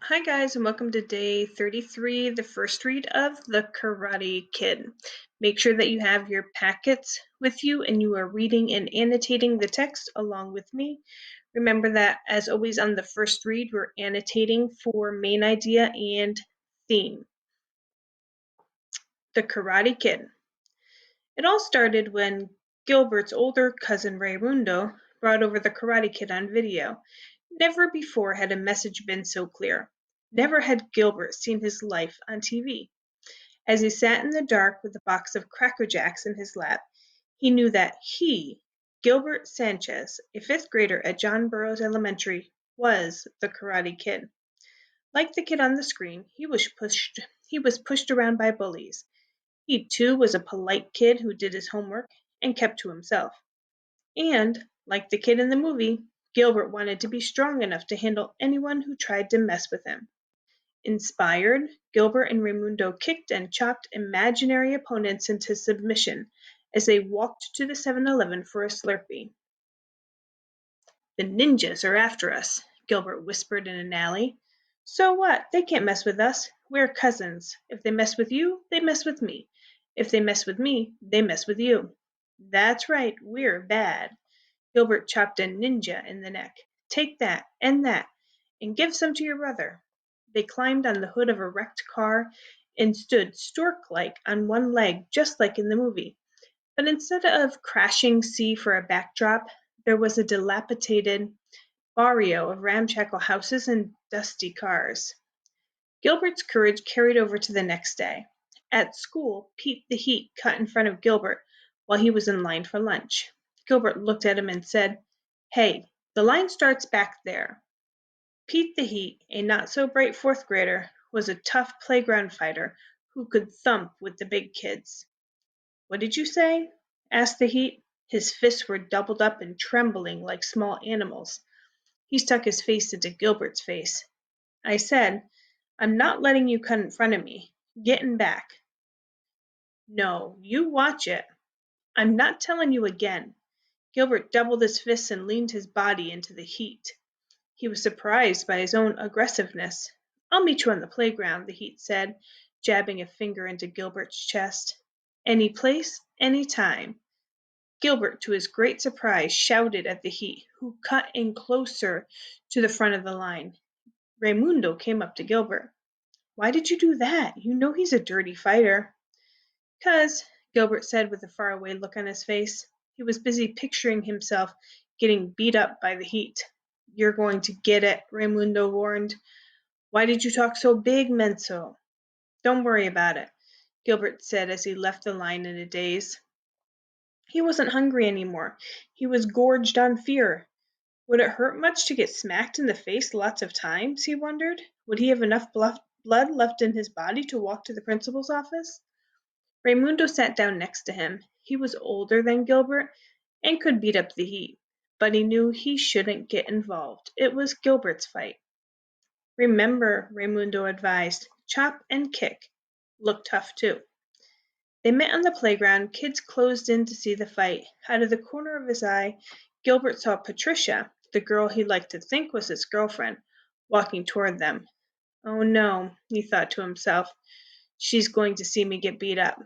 Hi, guys, and welcome to day 33, the first read of The Karate Kid. Make sure that you have your packets with you and you are reading and annotating the text along with me. Remember that, as always, on the first read, we're annotating for main idea and theme. The Karate Kid. It all started when Gilbert's older cousin Raymundo brought over The Karate Kid on video. Never before had a message been so clear. Never had Gilbert seen his life on TV. As he sat in the dark with a box of Cracker Jacks in his lap, he knew that he, Gilbert Sanchez, a fifth grader at John Burroughs Elementary, was the Karate Kid. Like the kid on the screen, he was pushed around by bullies. He too was a polite kid who did his homework and kept to himself. And, like the kid in the movie, Gilbert wanted to be strong enough to handle anyone who tried to mess with him. Inspired, Gilbert and Raimundo kicked and chopped imaginary opponents into submission as they walked to the 7-Eleven for a Slurpee. The ninjas are after us, Gilbert whispered in an alley. So what? They can't mess with us. We're cousins. If they mess with you, they mess with me. If they mess with me, they mess with you. That's right, we're bad. Gilbert chopped a ninja in the neck. Take that, and give some to your brother. They climbed on the hood of a wrecked car and stood stork-like on one leg, just like in the movie. But instead of crashing sea for a backdrop, there was a dilapidated barrio of ramshackle houses and dusty cars. Gilbert's courage carried over to the next day. At school, Pete the Heat cut in front of Gilbert while he was in line for lunch. Gilbert looked at him and said, "Hey, the line starts back there." Pete the Heat, a not-so-bright fourth grader, was a tough playground fighter who could thump with the big kids. "What did you say?" asked the Heat. His fists were doubled up and trembling like small animals. He stuck his face into Gilbert's face. "I said, I'm not letting you cut in front of me. Get in back." "No, you watch it." "I'm not telling you again." Gilbert doubled his fists and leaned his body into the Heat. He was surprised by his own aggressiveness. "I'll meet you on the playground," the Heat said, jabbing a finger into Gilbert's chest. "Any place, any time." Gilbert, to his great surprise, shouted at the Heat, who cut in closer to the front of the line. Raimundo came up to Gilbert. "Why did you do that? You know he's a dirty fighter." "'Cause," Gilbert said with a faraway look on his face. He was busy picturing himself getting beat up by the Heat. "You're going to get it," Raimundo warned. "Why did you talk so big, Menso?" "Don't worry about it," Gilbert said as he left the line in a daze. He wasn't hungry anymore. He was gorged on fear. Would it hurt much to get smacked in the face lots of times, he wondered? Would he have enough blood left in his body to walk to the principal's office? Raimundo sat down next to him. He was older than Gilbert and could beat up the Heat, but he knew he shouldn't get involved. It was Gilbert's fight. "Remember," Raimundo advised, "chop and kick. Look tough, too." They met on the playground. Kids closed in to see the fight. Out of the corner of his eye, Gilbert saw Patricia, the girl he liked to think was his girlfriend, walking toward them. "Oh no," he thought to himself, "she's going to see me get beat up."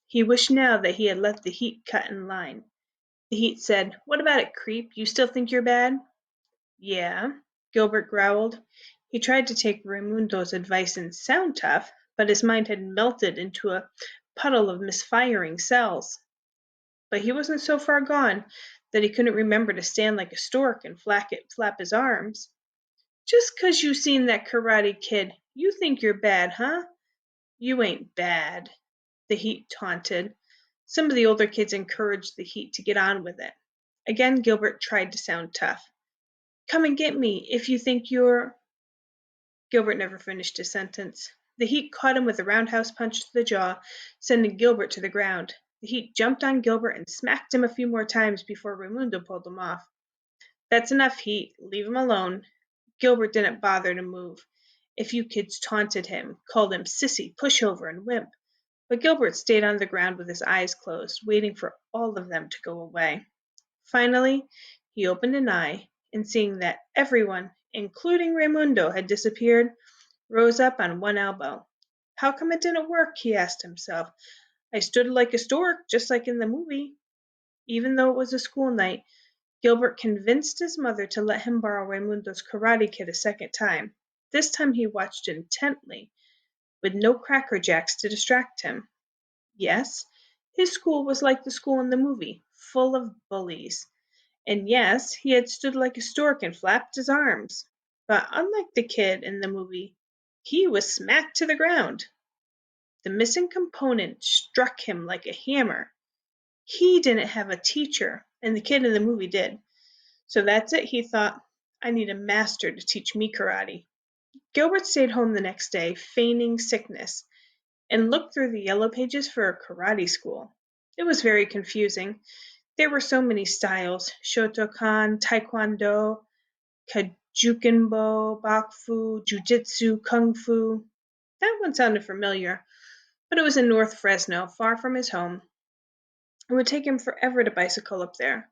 He wished now that he had let the Heat cut in line. The Heat said, "What about it, creep? You still think you're bad?" "Yeah," Gilbert growled. He tried to take Raimundo's advice and sound tough, but his mind had melted into a puddle of misfiring cells. But he wasn't so far gone that he couldn't remember to stand like a stork and flap his arms. "Just 'cause you seen that Karate Kid, you think you're bad, huh? You ain't bad," the Heat taunted. Some of the older kids encouraged the Heat to get on with it. Again, Gilbert tried to sound tough. "Come and get me if you think you're—" Gilbert never finished his sentence. The Heat caught him with a roundhouse punch to the jaw, sending Gilbert to the ground. The Heat jumped on Gilbert and smacked him a few more times before Raimundo pulled him off. "That's enough, Heat. Leave him alone." Gilbert didn't bother to move. A few kids taunted him, called him sissy, pushover, and wimp. But Gilbert stayed on the ground with his eyes closed, waiting for all of them to go away. Finally, he opened an eye, and seeing that everyone, including Raimundo, had disappeared, rose up on one elbow. How come it didn't work? He asked himself. I stood like a stork, just like in the movie. Even though it was a school night, Gilbert convinced his mother to let him borrow Raimundo's karate kid a second time. This time he watched intently, with no cracker jacks to distract him. Yes, his school was like the school in the movie, full of bullies. And yes, he had stood like a stork and flapped his arms. But unlike the kid in the movie, he was smacked to the ground. The missing component struck him like a hammer. He didn't have a teacher, and the kid in the movie did. So that's it, he thought. I need a master to teach me karate. Gilbert stayed home the next day, feigning sickness, and looked through the yellow pages for a karate school. It was very confusing. There were so many styles: Shotokan, Taekwondo, Kajukenbo, Bakfu, Jujitsu, Kung Fu. That one sounded familiar, but it was in North Fresno, far from his home. It would take him forever to bicycle up there.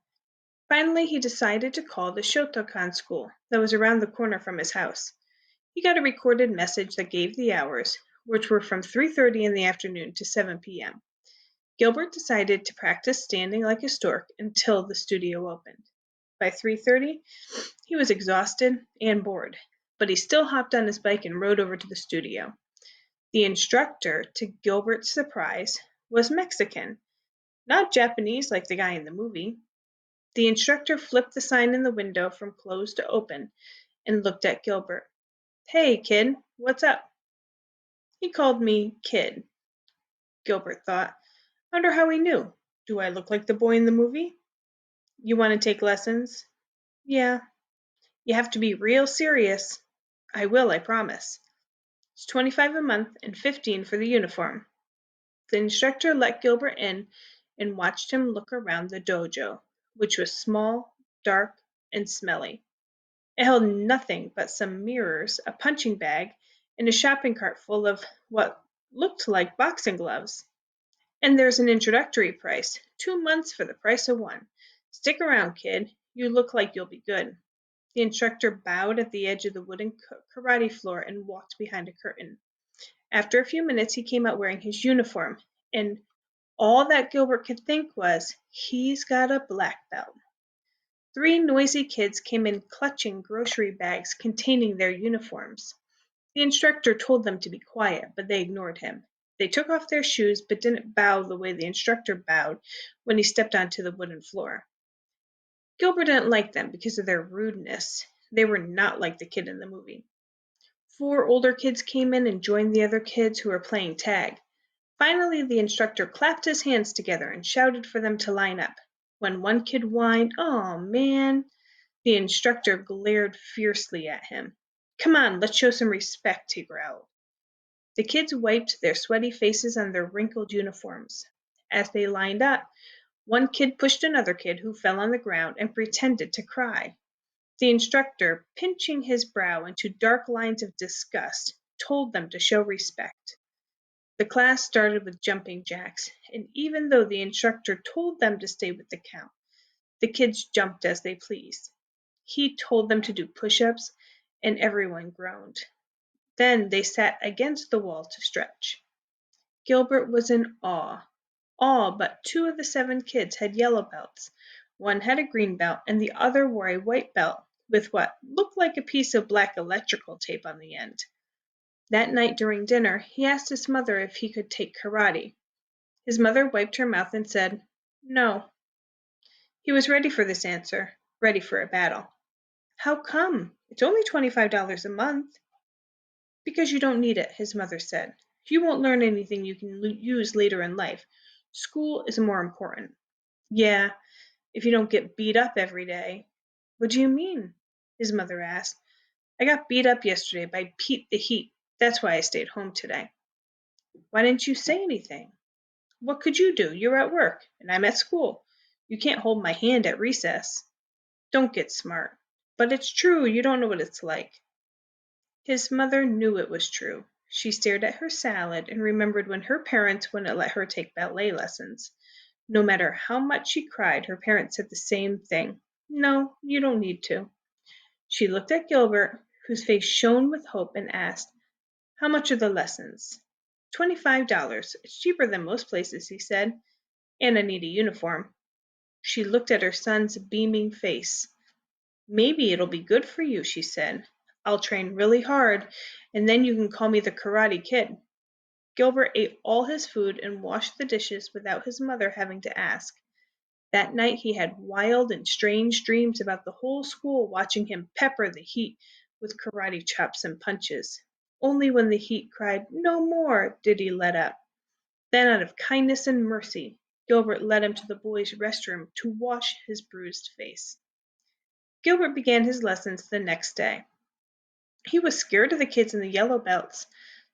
Finally, he decided to call the Shotokan school that was around the corner from his house. He got a recorded message that gave the hours, which were from 3:30 in the afternoon to 7 p.m. Gilbert decided to practice standing like a stork until the studio opened. By 3:30, he was exhausted and bored, but he still hopped on his bike and rode over to the studio. The instructor, to Gilbert's surprise, was Mexican, not Japanese like the guy in the movie. The instructor flipped the sign in the window from closed to open and looked at Gilbert. Hey, kid, what's up? He called me kid, Gilbert thought. Wonder how he knew. Do I look like the boy in the movie? You want to take lessons? Yeah. You have to be real serious. I will, I promise. It's 25 a month and 15 for the uniform. The instructor let Gilbert in and watched him look around the dojo, which was small, dark, and smelly. It held nothing but some mirrors, a punching bag, and a shopping cart full of what looked like boxing gloves. And there's an introductory price, 2 months for the price of one. Stick around, kid. You look like you'll be good. The instructor bowed at the edge of the wooden karate floor and walked behind a curtain. After a few minutes, he came out wearing his uniform, and all that Gilbert could think was, he's got a black belt. 3 noisy kids came in clutching grocery bags containing their uniforms. The instructor told them to be quiet, but they ignored him. They took off their shoes but didn't bow the way the instructor bowed when he stepped onto the wooden floor. Gilbert didn't like them because of their rudeness. They were not like the kid in the movie. 4 older kids came in and joined the other kids who were playing tag. Finally, the instructor clapped his hands together and shouted for them to line up. When one kid whined, "Oh, man," the instructor glared fiercely at him. "Come on, let's show some respect," he growled. The kids wiped their sweaty faces on their wrinkled uniforms. As they lined up, one kid pushed another kid who fell on the ground and pretended to cry. The instructor, pinching his brow into dark lines of disgust, told them to show respect. The class started with jumping jacks, and even though the instructor told them to stay with the count, the kids jumped as they pleased. He told them to do push-ups, and everyone groaned. Then they sat against the wall to stretch. Gilbert was in awe. All but 2 of the 7 kids had yellow belts. One had a green belt, and the other wore a white belt with what looked like a piece of black electrical tape on the end. That night during dinner, he asked his mother if he could take karate. His mother wiped her mouth and said, "No." He was ready for this answer, ready for a battle. "How come? It's only $25 a month." "Because you don't need it," his mother said. "You won't learn anything you can use later in life. School is more important." "Yeah, if you don't get beat up every day." "What do you mean?" his mother asked. "I got beat up yesterday by Pete the Heat. That's why I stayed home today." "Why didn't you say anything?" "What could you do? You're at work, and I'm at school. You can't hold my hand at recess." "Don't get smart." "But it's true. You don't know what it's like." His mother knew it was true. She stared at her salad and remembered when her parents wouldn't let her take ballet lessons. No matter how much she cried, her parents said the same thing. "No, you don't need to." She looked at Gilbert, whose face shone with hope, and asked, How much are the lessons? $25. It's cheaper than most places, he said. And I need a uniform. She looked at her son's beaming face. Maybe it'll be good for you, she said. I'll train really hard, and then you can call me the Karate Kid. Gilbert ate all his food and washed the dishes without his mother having to ask. That night he had wild and strange dreams about the whole school watching him pepper the heat with karate chops and punches. Only when the heat cried, "No more," did he let up. Then, out of kindness and mercy, Gilbert led him to the boys' restroom to wash his bruised face. Gilbert began his lessons the next day. He was scared of the kids in the yellow belts,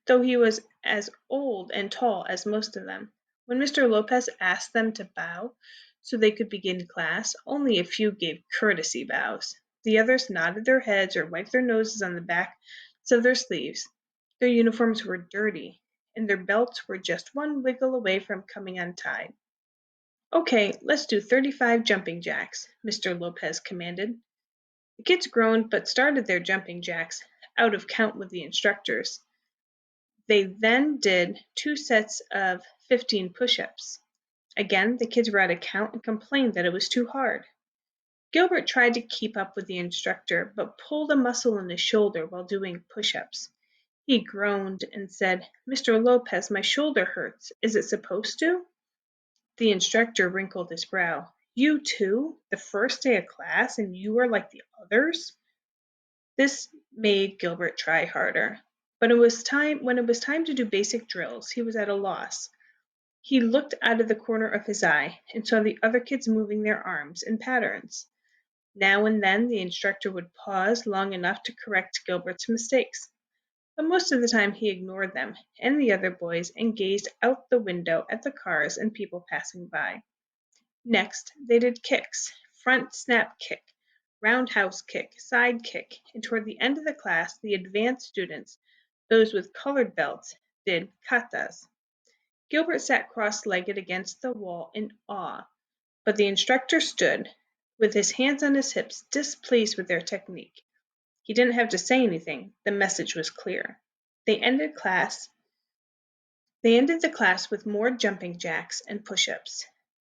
though he was as old and tall as most of them. When Mr. Lopez asked them to bow so they could begin class, only a few gave courtesy bows. The others nodded their heads or wiped their noses on the backs of their sleeves. Their uniforms were dirty, and their belts were just one wiggle away from coming untied. "Okay, let's do 35 jumping jacks," Mr. Lopez commanded. The kids groaned but started their jumping jacks, out of count with the instructors. They then did 2 sets of 15 push-ups. Again, the kids were out of count and complained that it was too hard. Gilbert tried to keep up with the instructor, but pulled a muscle in his shoulder while doing push-ups. He groaned and said, "Mr. Lopez, my shoulder hurts. Is it supposed to?" The instructor wrinkled his brow. "You too? The first day of class, and you are like the others?" This made Gilbert try harder. But when it was time to do basic drills, he was at a loss. He looked out of the corner of his eye and saw the other kids moving their arms in patterns. Now and then the instructor would pause long enough to correct Gilbert's mistakes, but most of the time he ignored them and the other boys and gazed out the window at the cars and people passing by. Next, they did kicks: front snap kick, roundhouse kick, side kick, and toward the end of the class, the advanced students, those with colored belts, did katas. Gilbert sat cross-legged against the wall in awe, but the instructor stood, with his hands on his hips, displeased with their technique. He didn't have to say anything. The message was clear. They ended the class with more jumping jacks and push-ups.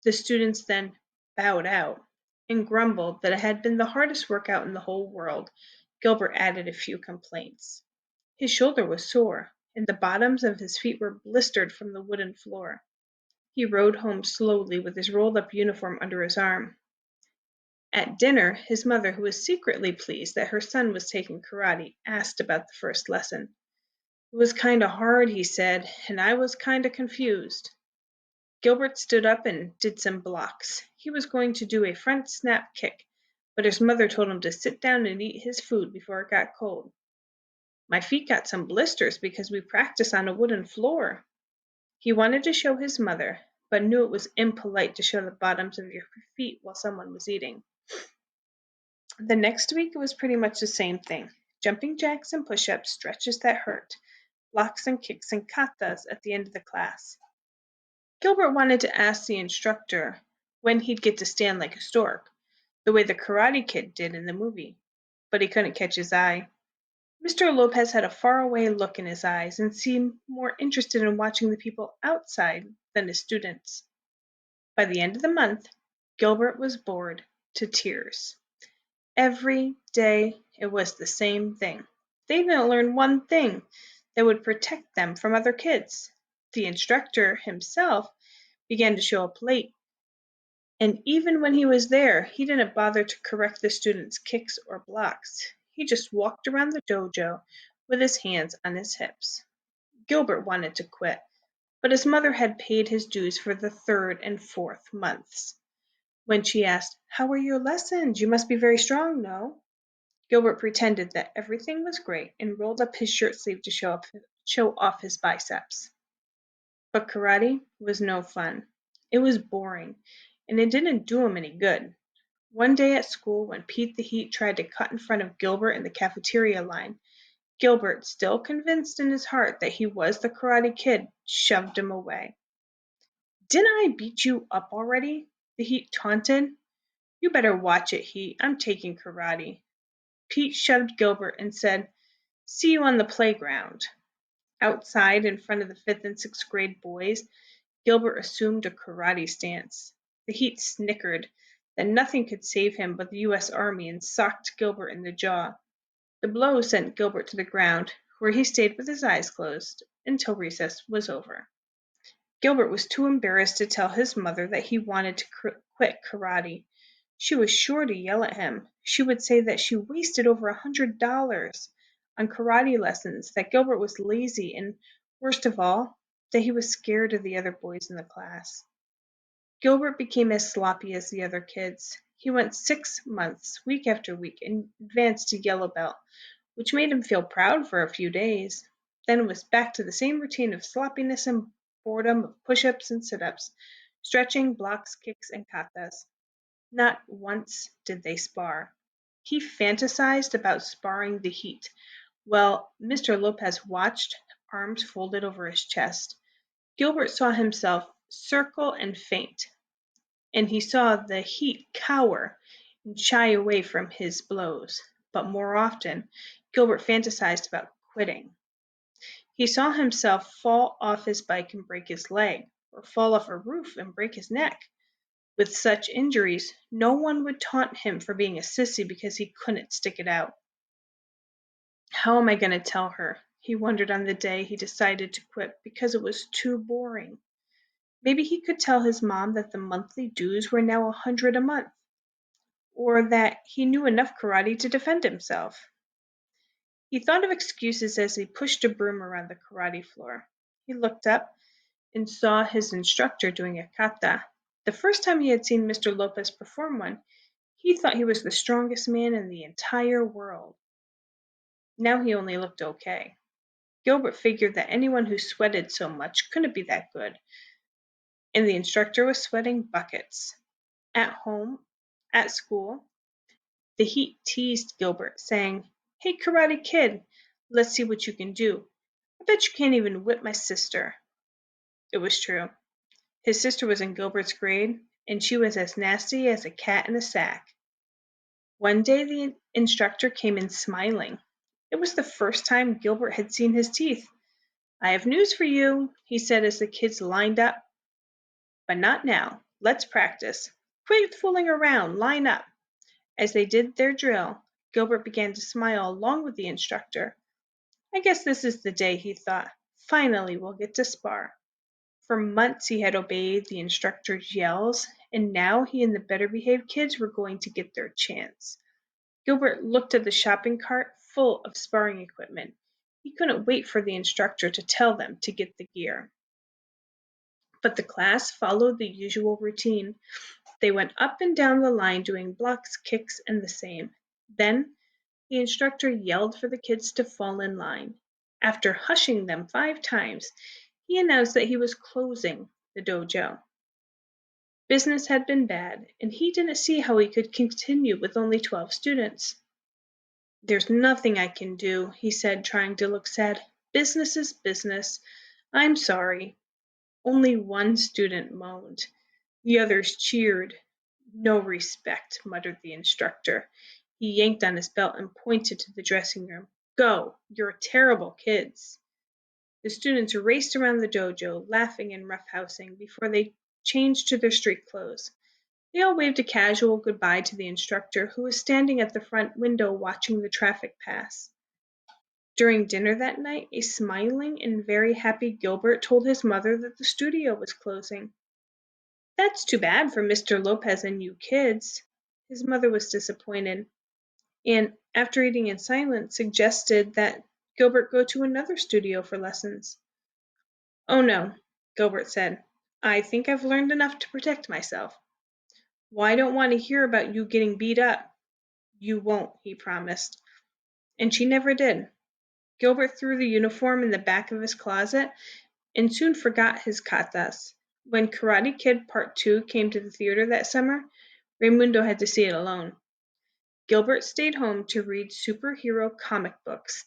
The students then bowed out and grumbled that it had been the hardest workout in the whole world. Gilbert added a few complaints. His shoulder was sore, and the bottoms of his feet were blistered from the wooden floor. He rode home slowly with his rolled-up uniform under his arm. At dinner, his mother, who was secretly pleased that her son was taking karate, asked about the first lesson. "It was kinda hard," he said, "and I was kinda confused." Gilbert stood up and did some blocks. He was going to do a front snap kick, but his mother told him to sit down and eat his food before it got cold. "My feet got some blisters because we practice on a wooden floor." He wanted to show his mother, but knew it was impolite to show the bottoms of your feet while someone was eating. The next week it was pretty much the same thing: jumping jacks and push-ups, stretches that hurt, blocks and kicks and katas at the end of the class. Gilbert wanted to ask the instructor when he'd get to stand like a stork, the way the Karate Kid did in the movie, but he couldn't catch his eye. Mr. Lopez had a faraway look in his eyes and seemed more interested in watching the people outside than his students. By the end of the month, Gilbert was bored to tears. Every day it was the same thing. They didn't learn one thing that would protect them from other kids. The instructor himself began to show up late, and even when he was there, he didn't bother to correct the students' kicks or blocks. He just walked around the dojo with his hands on his hips. Gilbert wanted to quit, but his mother had paid his dues for the third and fourth months. When she asked, "How were your lessons? You must be very strong, no?" Gilbert pretended that everything was great and rolled up his shirt sleeve to show off his biceps. But karate was no fun. It was boring, and it didn't do him any good. One day at school, when Pete the Heat tried to cut in front of Gilbert in the cafeteria line, Gilbert, still convinced in his heart that he was the Karate Kid, shoved him away. "Didn't I beat you up already?" the Heat taunted. "You better watch it, Heat. I'm taking karate." Pete shoved Gilbert and said, "See you on the playground." Outside, in front of the 5th and 6th grade boys, Gilbert assumed a karate stance. The Heat snickered that nothing could save him but the U.S. Army and socked Gilbert in the jaw. The blow sent Gilbert to the ground, where he stayed with his eyes closed until recess was over. Gilbert was too embarrassed to tell his mother that he wanted to quit karate. She was sure to yell at him. She would say that she wasted over $100 on karate lessons, that Gilbert was lazy, and worst of all, that he was scared of the other boys in the class. Gilbert became as sloppy as the other kids. He went 6 months, week after week, and advanced to yellow belt, which made him feel proud for a few days. Then it was back to the same routine of sloppiness and boredom, of push-ups and sit-ups, stretching, blocks, kicks, and katas. Not once did they spar. He fantasized about sparring the Heat, while Mr. Lopez watched, arms folded over his chest. Gilbert saw himself circle and faint, and he saw the Heat cower and shy away from his blows. But more often, Gilbert fantasized about quitting. He saw himself fall off his bike and break his leg, or fall off a roof and break his neck. With such injuries, no one would taunt him for being a sissy because he couldn't stick it out. How am I going to tell her? He wondered on the day he decided to quit because it was too boring. Maybe he could tell his mom that the monthly dues were now $100 a month, or that he knew enough karate to defend himself. He thought of excuses as he pushed a broom around the karate floor. He looked up and saw his instructor doing a kata. The first time he had seen Mr. Lopez perform one, he thought he was the strongest man in the entire world. Now he only looked okay. Gilbert figured that anyone who sweated so much couldn't be that good, and the instructor was sweating buckets. At home, at school, the Heat teased Gilbert, saying, "Hey, Karate Kid, let's see what you can do. I bet you can't even whip my sister." It was true. His sister was in Gilbert's grade, and she was as nasty as a cat in a sack. One day the instructor came in smiling. It was the first time Gilbert had seen his teeth. "I have news for you," he said as the kids lined up. "But not now. Let's practice. Quit fooling around. Line up." As they did their drill, Gilbert began to smile along with the instructor. "I guess this is the day," he thought. "Finally, we'll get to spar." For months he had obeyed the instructor's yells, and now he and the better behaved kids were going to get their chance. Gilbert looked at the shopping cart full of sparring equipment. He couldn't wait for the instructor to tell them to get the gear. But the class followed the usual routine. They went up and down the line doing blocks, kicks, and the same. Then the instructor yelled for the kids to fall in line. After hushing them 5 times, he announced that he was closing the dojo. Business had been bad, and he didn't see how he could continue with only 12 students. "There's nothing I can do," he said, trying to look sad. "Business is business. I'm sorry." Only one student moaned. The others cheered. "No respect," muttered the instructor. He yanked on his belt and pointed to the dressing room. "Go! You're terrible kids." The students raced around the dojo, laughing and roughhousing, before they changed to their street clothes. They all waved a casual goodbye to the instructor, who was standing at the front window watching the traffic pass. During dinner that night, a smiling and very happy Gilbert told his mother that the studio was closing. "That's too bad for Mr. Lopez and you kids." His mother was disappointed, and, after eating in silence, suggested that Gilbert go to another studio for lessons. "Oh no," Gilbert said. "I think I've learned enough to protect myself." "Well, I don't want to hear about you getting beat up." "You won't," he promised. And she never did. Gilbert threw the uniform in the back of his closet and soon forgot his katas. When Karate Kid Part 2 came to the theater that summer, Raimundo had to see it alone. Gilbert stayed home to read superhero comic books.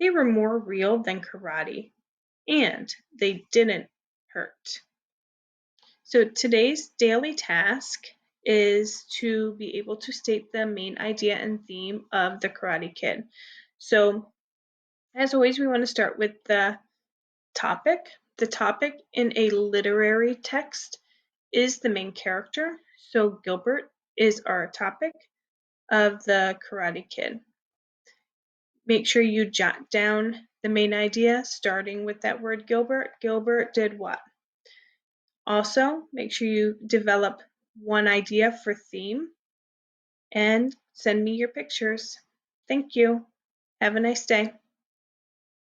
They were more real than karate, and they didn't hurt. So today's daily task is to be able to state the main idea and theme of the Karate Kid. So as always, we want to start with the topic. The topic in a literary text is the main character. So Gilbert is our topic of the Karate Kid. Make sure you jot down the main idea, starting with that word Gilbert. Gilbert did what? Also, make sure you develop one idea for theme and send me your pictures. Thank you. Have a nice day.